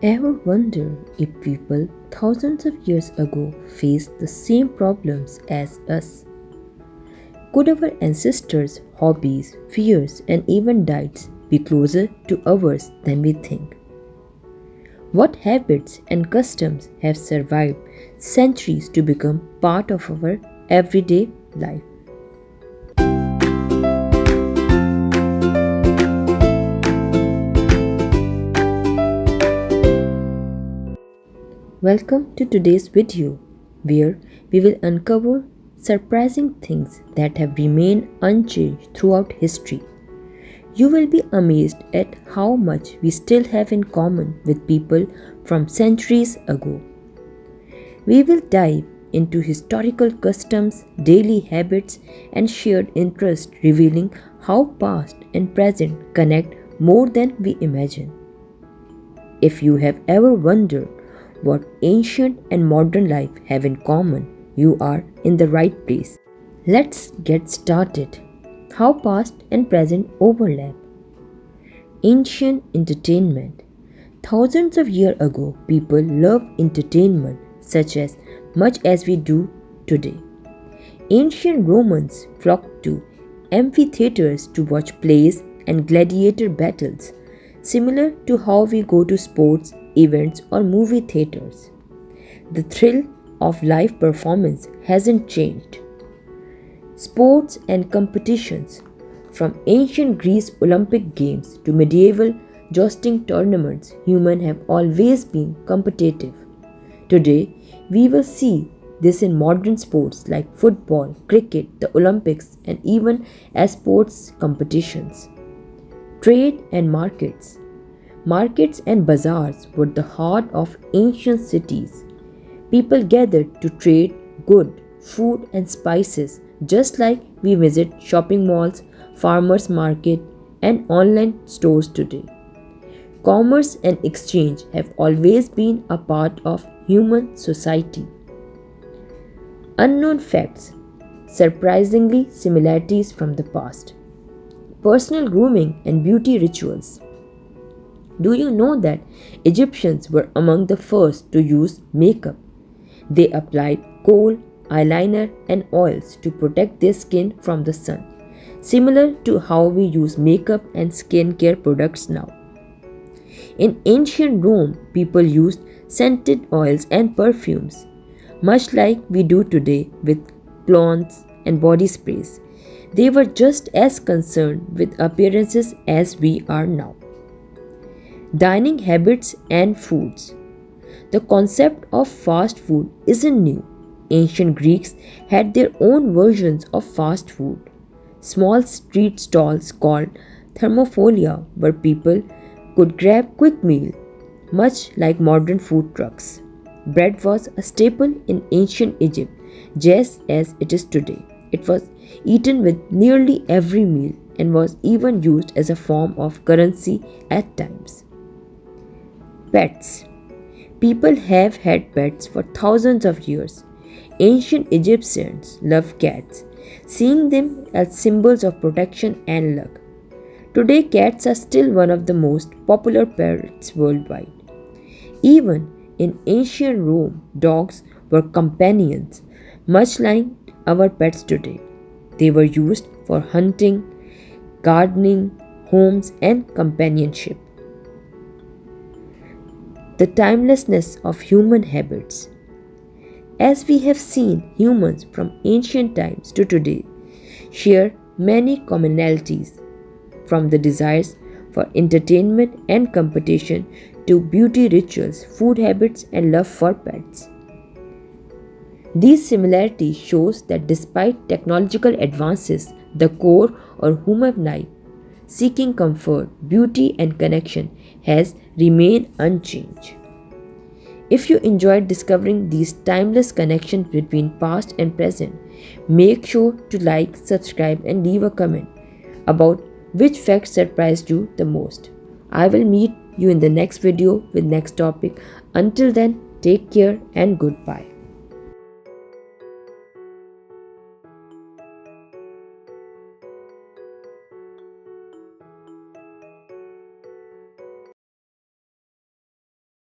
Ever wonder if people thousands of years ago faced the same problems as us? Could our ancestors' hobbies, fears, and even diets be closer to ours than we think? What habits and customs have survived centuries to become part of our everyday life? Welcome to today's video, where we will uncover surprising things that have remained unchanged throughout history. You will be amazed at how much we still have in common with people from centuries ago. We will dive into historical customs, daily habits, and shared interests, revealing how past and present connect more than we imagine. If you have ever wondered what ancient and modern life have in common, you are in the right place. Let's get started. How past and present overlap. Ancient entertainment. Thousands of years ago, people loved entertainment much as we do today. Ancient Romans flocked to amphitheaters to watch plays and gladiator battles, similar to how we go to sports events or movie theaters. The thrill of live performance hasn't changed. Sports and competitions. From ancient Greece Olympic Games to medieval jousting tournaments, humans have always been competitive. Today, we will see this in modern sports like football, cricket, the Olympics, and even as sports competitions. Trade and markets. Markets and bazaars were the heart of ancient cities. People gathered to trade goods, food, and spices, just like we visit shopping malls, farmers' market, and online stores today. Commerce and exchange have always been a part of human society. Unknown facts, surprisingly similarities from the past. Personal grooming and beauty rituals. Do you know that Egyptians were among the first to use makeup? They applied kohl, eyeliner, and oils to protect their skin from the sun, similar to how we use makeup and skincare products now. In ancient Rome, people used scented oils and perfumes, much like we do today with colognes and body sprays. They were just as concerned with appearances as we are now. Dining habits and foods. The concept of fast food isn't new. Ancient Greeks had their own versions of fast food. Small street stalls called thermophilia where people could grab quick meal, much like modern food trucks. Bread was a staple in ancient Egypt, just as it is today. It was eaten with nearly every meal and was even used as a form of currency at times. Pets. People have had pets for thousands of years. Ancient Egyptians loved cats, seeing them as symbols of protection and luck. Today, cats are still one of the most popular pets worldwide. Even in ancient Rome, dogs were companions, much like our pets today. They were used for hunting, gardening, homes, and companionship. The timelessness of human habits. As we have seen, humans from ancient times to today share many commonalities, from the desires for entertainment and competition to beauty rituals, food habits, and love for pets. These similarities shows that despite technological advances, the core of human life, seeking comfort, beauty, and connection, has remained unchanged. If you enjoyed discovering these timeless connections between past and present, make sure to like, subscribe, and leave a comment about which fact surprised you the most. I will meet you in the next video with next topic. Until then, take care and goodbye.